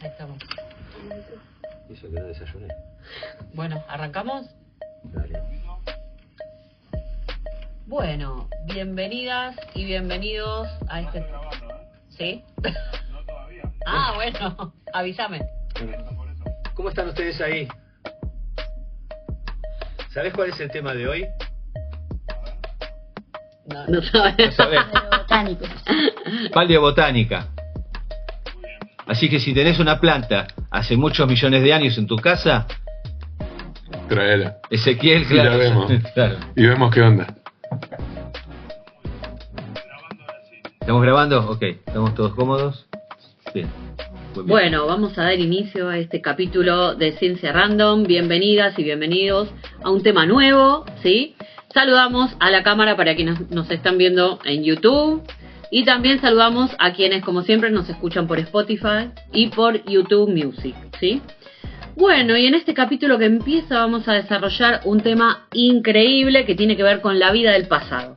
Ahí estamos. Hizo que no desayuné. Bueno, ¿arrancamos? Dale. Bueno, bienvenidas y bienvenidos a este... ¿Sí? No todavía. Ah, bueno, avísame. ¿Cómo están ustedes ahí? ¿Sabés cuál es el tema de hoy? No sabes. No sabés. Botánicos. Paleobotánica. Así que si tenés una planta hace muchos millones de años en tu casa, Traela. Ezequiel, Y claro. la vemos. Claro. Y vemos qué onda. ¿Estamos grabando? Ok. ¿Estamos todos cómodos? Bien. Muy bien. Bueno, vamos a dar inicio a este capítulo de Ciencia Random. Bienvenidas y bienvenidos a un tema nuevo, ¿sí? Saludamos a la cámara para quienes nos están viendo en YouTube. Y también saludamos a quienes, como siempre, nos escuchan por Spotify y por YouTube Music, ¿sí? Bueno, y en este capítulo que empieza vamos a desarrollar un tema increíble que tiene que ver con la vida del pasado.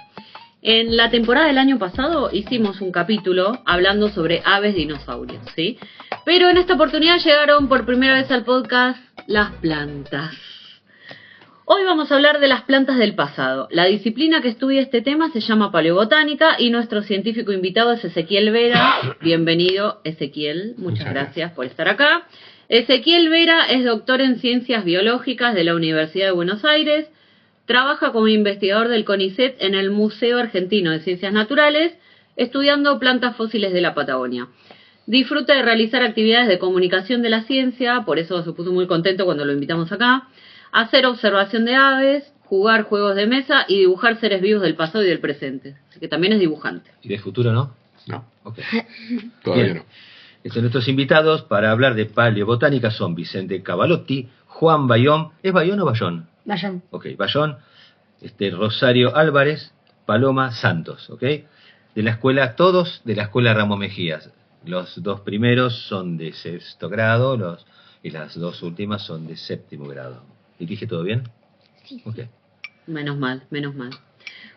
En la temporada del año pasado hicimos un capítulo hablando sobre aves dinosaurios, ¿sí? Pero en esta oportunidad llegaron por primera vez al podcast las plantas. Hoy vamos a hablar de las plantas del pasado. La disciplina que estudia este tema se llama paleobotánica y nuestro científico invitado es Ezequiel Vera. Bienvenido, Ezequiel. Muchas gracias por estar acá. Ezequiel Vera es doctor en Ciencias Biológicas de la Universidad de Buenos Aires. Trabaja como investigador del CONICET en el Museo Argentino de Ciencias Naturales, estudiando plantas fósiles de la Patagonia. Disfruta de realizar actividades de comunicación de la ciencia, por eso se puso muy contento cuando lo invitamos acá. Hacer observación de aves, jugar juegos de mesa y dibujar seres vivos del pasado y del presente. Así que también es dibujante. ¿Y de futuro no? No, Ok. todavía Bien. no. Nuestros invitados para hablar de paleobotánica son Vicente Cavalotti, Juan Bayón. ¿Es Bayón o Bayón? Vayan. Ok, Bayón, Rosario Álvarez, Paloma Santos, ok. De la escuela, todos de la escuela Ramos Mejías. Los dos primeros son de sexto grado, y las dos últimas son de séptimo grado. ¿Y dije todo bien? Sí. Ok. Menos mal, menos mal.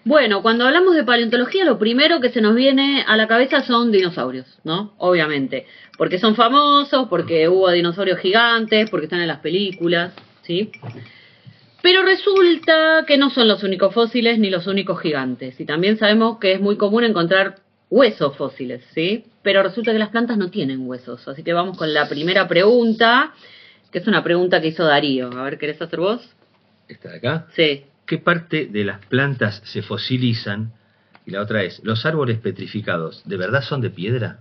Bueno, cuando hablamos de paleontología, lo primero que se nos viene a la cabeza son dinosaurios, ¿no? Obviamente. Porque son famosos, porque hubo dinosaurios gigantes, porque están en las películas, ¿sí? Pero resulta que no son los únicos fósiles ni los únicos gigantes. Y también sabemos que es muy común encontrar huesos fósiles, ¿sí? Pero resulta que las plantas no tienen huesos. Así que vamos con la primera pregunta, que es una pregunta que hizo Darío. A ver, ¿querés hacer vos? ¿Está de acá? Sí. ¿Qué parte de las plantas se fosilizan? Y la otra es, ¿los árboles petrificados de verdad son de piedra?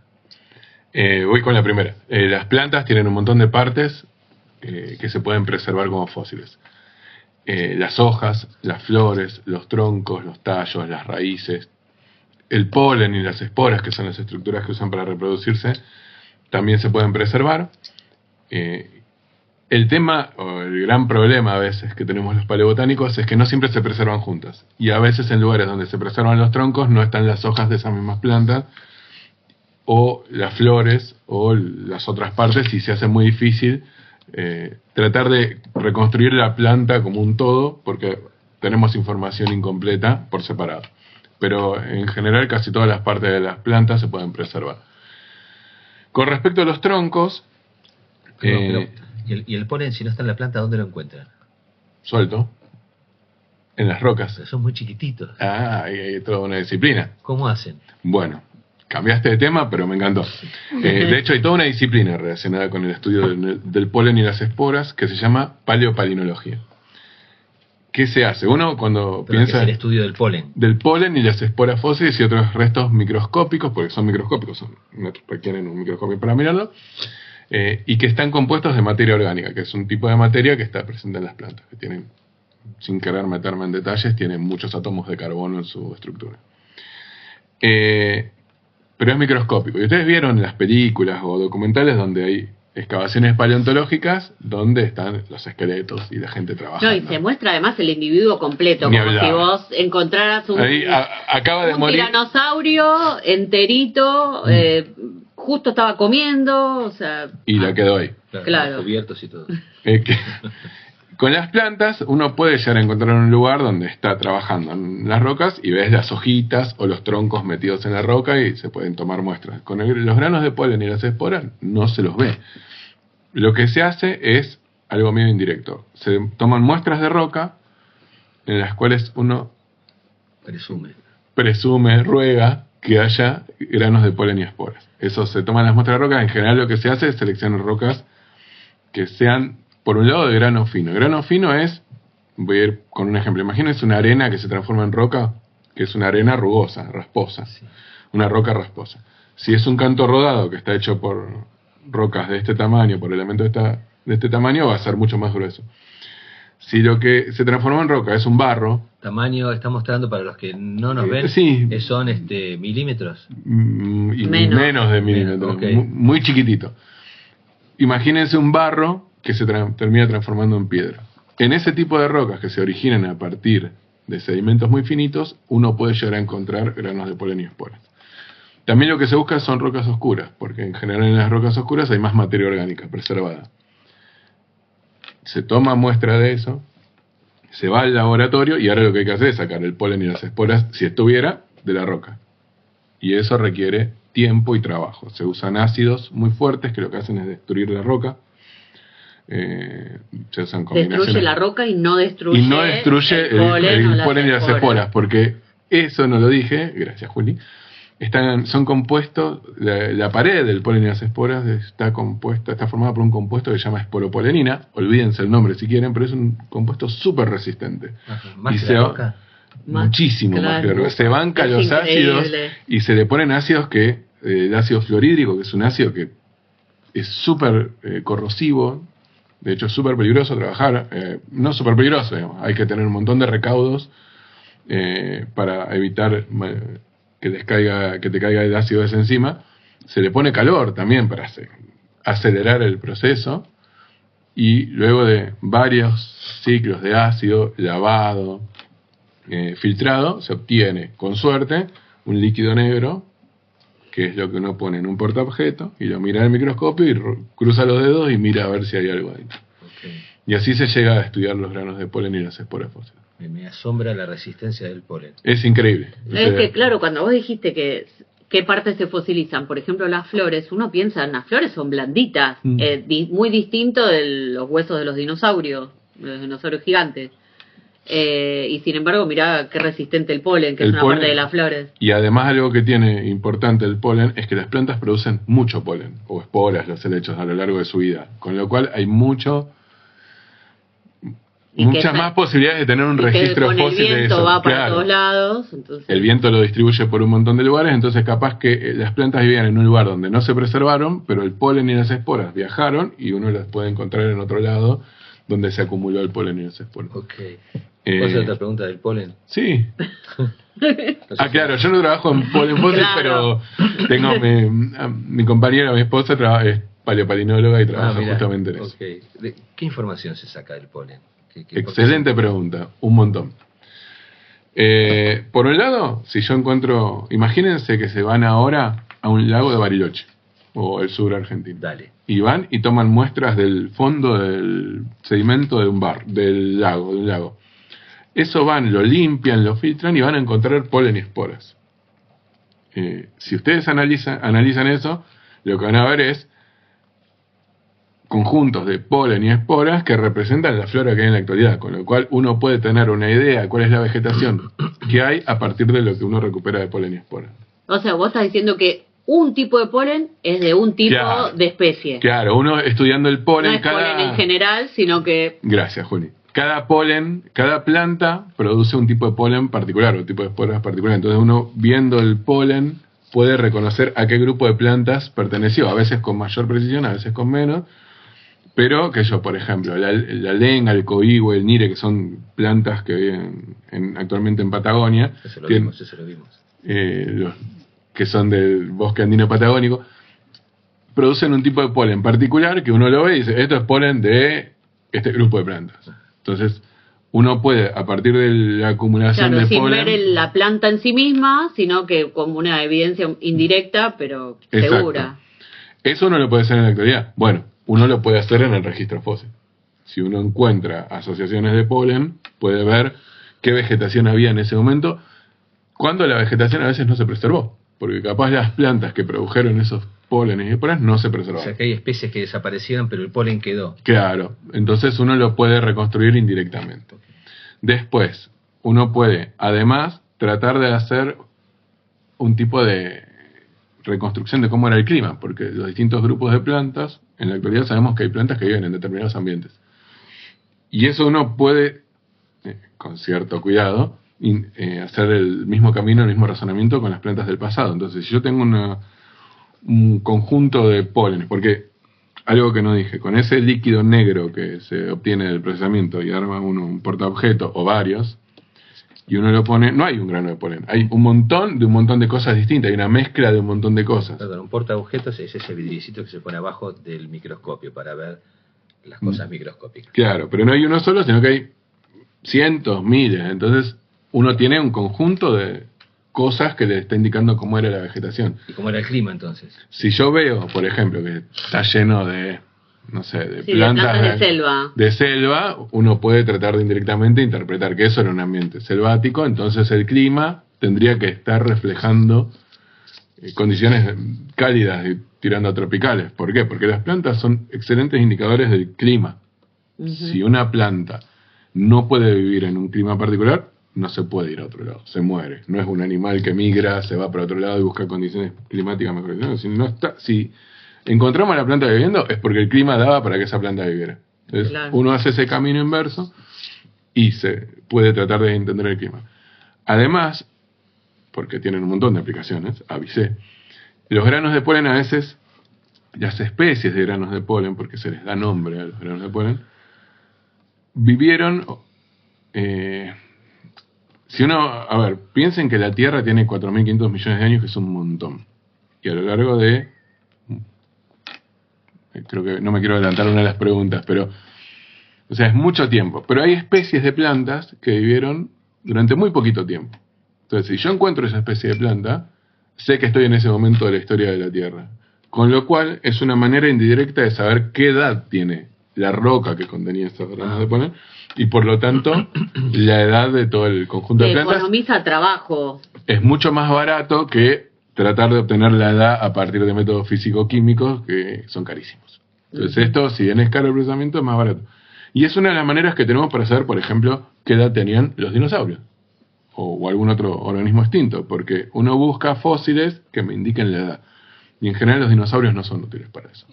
Voy con la primera. Las plantas tienen un montón de partes que se pueden preservar como fósiles. Las hojas, las flores, los troncos, los tallos, las raíces, el polen y las esporas, que son las estructuras que usan para reproducirse, también se pueden preservar. El tema, o el gran problema a veces que tenemos los paleobotánicos es que no siempre se preservan juntas. Y a veces en lugares donde se preservan los troncos no están las hojas de esas mismas plantas, o las flores, o las otras partes, y se hace muy difícil tratar de reconstruir la planta como un todo, porque tenemos información incompleta por separado. Pero en general casi todas las partes de las plantas se pueden preservar. Con respecto a los troncos, Pero, ¿y el polen, si no está en la planta, dónde lo encuentran? suelto, en las rocas. Son muy chiquititos. Ah, hay toda una disciplina. ¿Cómo hacen? Bueno, cambiaste de tema, pero me encantó. De hecho, hay toda una disciplina relacionada con el estudio del polen y las esporas que se llama paleopalinología. ¿Qué se hace? Uno cuando Pero piensa que es el estudio del polen. del polen y las esporas fósiles y otros restos microscópicos, porque son microscópicos, requieren un microscopio para mirarlo, y que están compuestos de materia orgánica, que es un tipo de materia que está presente en las plantas, que tienen, sin querer meterme en detalles, tienen muchos átomos de carbono en su estructura. Pero es microscópico. Y ustedes vieron las películas o documentales donde hay excavaciones paleontológicas donde están los esqueletos y la gente trabajando. No, y se muestra además el individuo completo, Ni como hablar. si vos encontraras un, Ahí acaba de un morir. tiranosaurio enterito, justo estaba comiendo, o sea... Y la quedó ahí. Claro. Cubiertos y todo. Que con las plantas uno puede llegar a encontrar un lugar donde está trabajando en las rocas y ves las hojitas o los troncos metidos en la roca y se pueden tomar muestras. Con los granos de polen y las esporas no se los ve. Lo que se hace es algo medio indirecto. Se toman muestras de roca en las cuales uno presume, ruega que haya granos de polen y esporas. Eso se toman las muestras de roca. En general lo que se hace es seleccionar rocas que sean, por un lado, de grano fino. El grano fino es, voy a ir con un ejemplo. Imagínense una arena que se transforma en roca, que es una arena rugosa, rasposa. Sí. Una roca rasposa. Si es un canto rodado que está hecho por rocas de este tamaño, por elementos de este tamaño, va a ser mucho más grueso. Si lo que se transformó en roca es un barro... Tamaño, está mostrando para los que no nos ven, sí, son milímetros. Menos de milímetros, okay. Muy chiquitito. Imagínense un barro que se termina transformando en piedra. En ese tipo de rocas que se originan a partir de sedimentos muy finitos, uno puede llegar a encontrar granos de polen y esporas. También lo que se busca son rocas oscuras, porque en general en las rocas oscuras hay más materia orgánica preservada. Se toma muestra de eso, se va al laboratorio y ahora lo que hay que hacer es sacar el polen y las esporas, si estuviera, de la roca. Y eso requiere tiempo y trabajo. Se usan ácidos muy fuertes que lo que hacen es destruir la roca. Se usan destruye la roca y no destruye el polen y las esporas, porque eso no lo dije, gracias Juli. Son compuestos, la pared del polen y las esporas está formada por un compuesto que se llama esporopolenina, olvídense el nombre si quieren, pero es un compuesto súper resistente. ¿Más que la roca? Muchísimo más que la roca. Se banca los ácidos y se le ponen ácidos el ácido fluorhídrico, que es un ácido que es súper corrosivo, de hecho es súper peligroso trabajar, no súper peligroso, digamos, hay que tener un montón de recaudos para evitar que te caiga el ácido ese encima. Se le pone calor también para acelerar el proceso, y luego de varios ciclos de ácido, lavado, filtrado, se obtiene con suerte un líquido negro, que es lo que uno pone en un portaobjeto y lo mira en el microscopio y cruza los dedos y mira a ver si hay algo ahí. Okay. Y así se llega a estudiar los granos de polen y las esporas fósiles. Me asombra la resistencia del polen. Es increíble. Es que claro, cuando vos dijiste que qué partes se fosilizan, por ejemplo las flores, uno piensa en las flores son blanditas, muy distinto de los huesos de los dinosaurios gigantes. Y sin embargo, mirá qué resistente el polen, que es una parte de las flores. Y además algo que tiene importante el polen es que las plantas producen mucho polen, o esporas, los helechos, a lo largo de su vida. Con lo cual hay muchas más posibilidades de tener un registro fósil de eso. El viento va para todos lados. Entonces... El viento lo distribuye por un montón de lugares, entonces capaz que las plantas vivían en un lugar donde no se preservaron, pero el polen y las esporas viajaron y uno las puede encontrar en otro lado donde se acumuló el polen y las esporas. Okay. ¿Puedo hacer otra pregunta del polen? Sí. Claro, yo no trabajo en polen fósil, claro. Pero tengo mi compañera, mi esposa, es paleopalinóloga y trabaja justamente en eso. Okay. ¿Qué información se saca del polen? Excelente pregunta, un montón. Por un lado, si yo encuentro, imagínense que se van ahora a un lago de Bariloche, o el sur argentino. Dale. Y van y toman muestras del fondo del sedimento del lago. Eso van, lo limpian, lo filtran y van a encontrar polen y esporas. Si ustedes analizan eso, lo que van a ver es conjuntos de polen y esporas que representan la flora que hay en la actualidad, con lo cual uno puede tener una idea de cuál es la vegetación que hay a partir de lo que uno recupera de polen y esporas. O sea, vos estás diciendo que un tipo de polen es de un tipo de especie. Claro, uno estudiando el polen... No es polen en general, sino que... Gracias, Juli. Cada planta produce un tipo de polen particular, o un tipo de esporas particular. Entonces uno, viendo el polen, puede reconocer a qué grupo de plantas perteneció, a veces con mayor precisión, a veces con menos. Pero, por ejemplo, la lenga, el coigüe, el nire, que son plantas que viven actualmente en Patagonia. Eso lo vimos. Que son del bosque andino patagónico, producen un tipo de polen particular que uno lo ve y dice, esto es polen de este grupo de plantas. Entonces, uno puede, a partir de la acumulación de polen... sin ver la planta en sí misma, sino que como una evidencia indirecta, pero segura. Eso uno lo puede hacer en la actualidad. Bueno, uno lo puede hacer en el registro fósil. Si uno encuentra asociaciones de polen, puede ver qué vegetación había en ese momento, cuando la vegetación a veces no se preservó. Porque capaz las plantas que produjeron esos pólenes y esporas no se O preservaron. sea que hay especies que desaparecieron, pero el polen quedó. Claro, entonces uno lo puede reconstruir indirectamente. Después, uno puede, además, tratar de hacer un tipo de reconstrucción de cómo era el clima, porque los distintos grupos de plantas, en la actualidad sabemos que hay plantas que viven en determinados ambientes. Y eso uno puede, con cierto cuidado, hacer el mismo camino, el mismo razonamiento con las plantas del pasado. Entonces, si yo tengo un conjunto de pólenes, porque algo que no dije, con ese líquido negro que se obtiene del procesamiento y arma uno un portaobjeto o varios, y uno lo pone, no hay un grano de polen, hay un montón de cosas distintas, hay una mezcla de un montón de cosas. Perdón, un portaobjetos es ese vidricito que se pone abajo del microscopio para ver las cosas microscópicas. Claro, pero no hay uno solo, sino que hay cientos, miles. Entonces uno tiene un conjunto de cosas que le está indicando cómo era la vegetación. ¿Y cómo era el clima entonces? Si yo veo, por ejemplo, que está lleno de, no sé, de Sí, plantas de selva. de selva, uno puede tratar de indirectamente interpretar que eso era un ambiente selvático, entonces el clima tendría que estar reflejando condiciones cálidas y tirando a tropicales. ¿Por qué? Porque las plantas son excelentes indicadores del clima. Ujú. Si una planta no puede vivir en un clima particular, no se puede ir a otro lado, se muere. No es un animal que migra, se va para otro lado y busca condiciones climáticas mejores. No, si encontramos la planta viviendo, es porque el clima daba para que esa planta viviera. Entonces, Claro. uno hace ese camino inverso y se puede tratar de entender el clima. Además, porque tienen un montón de aplicaciones, avisé, los granos de polen a veces, las especies de granos de polen, porque se les da nombre a los granos de polen, vivieron, si uno, a ver, piensen que la Tierra tiene 4.500 millones de años, que es un montón, y a lo largo de, creo que no me quiero adelantar una de las preguntas, pero, o sea, es mucho tiempo, pero hay especies de plantas que vivieron durante muy poquito tiempo. Entonces, si yo encuentro esa especie de planta, sé que estoy en ese momento de la historia de la Tierra. Con lo cual, es una manera indirecta de saber qué edad tiene la roca que contenía estos granos de polen, y por lo tanto, la edad de todo el conjunto de plantas. Economiza trabajo. Es mucho más barato que tratar de obtener la edad a partir de métodos físico-químicos que son carísimos. Entonces, esto, si bien es caro el procesamiento, es más barato. Y es una de las maneras que tenemos para saber, por ejemplo, qué edad tenían los dinosaurios o algún otro organismo extinto, porque uno busca fósiles que me indiquen la edad. Y en general los dinosaurios no son útiles para eso.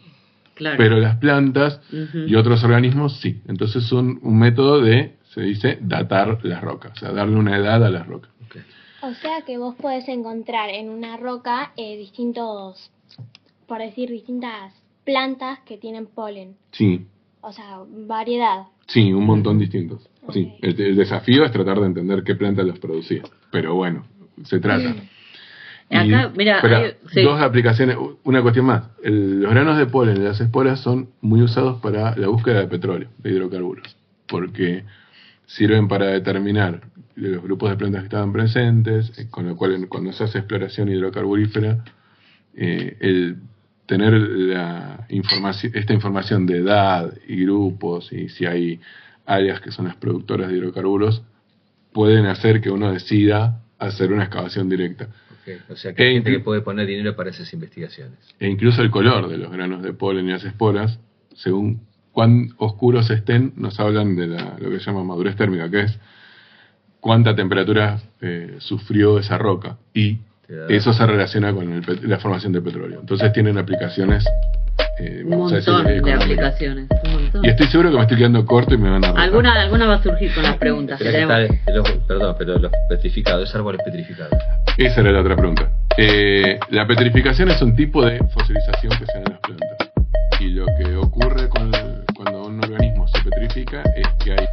Claro. Pero las plantas Ujú. y otros organismos sí. Entonces son un método de, se dice, datar las rocas, o sea, darle una edad a las rocas. Okay. O sea que vos podés encontrar en una roca distintas plantas que tienen polen. Sí, O sea, variedad. sí, un montón distintos. Sí, Ok. el desafío es tratar de entender qué plantas los producía. Pero bueno, se trata. Acá, mira, espera, sí. dos aplicaciones, una cuestión más. Los granos de polen y las esporas son muy usados para la búsqueda de petróleo, de hidrocarburos, porque sirven para determinar los grupos de plantas que estaban presentes, con lo cual cuando se hace exploración hidrocarburífera, el tener esta información de edad y grupos y si hay áreas que son las productoras de hidrocarburos, pueden hacer que uno decida hacer una excavación directa. Okay. O sea que hay gente que puede poner dinero para esas investigaciones. E incluso el color de los granos de polen y las esporas, según cuán oscuros estén, nos hablan de lo que se llama madurez térmica, que es cuánta temperatura sufrió esa roca. Y eso se relaciona con la formación de petróleo. Entonces tienen aplicaciones. Un montón de aplicaciones. Un montón. Y estoy seguro que me estoy quedando corto y me van a retar. Alguna va a surgir con las preguntas. que Espera que tenemos. perdón, pero los petrificados, árboles petrificados. Esa era la otra pregunta. La petrificación es un tipo de fosilización que se da en las plantas. Y lo que ocurre cuando un organismo se petrifica es que hay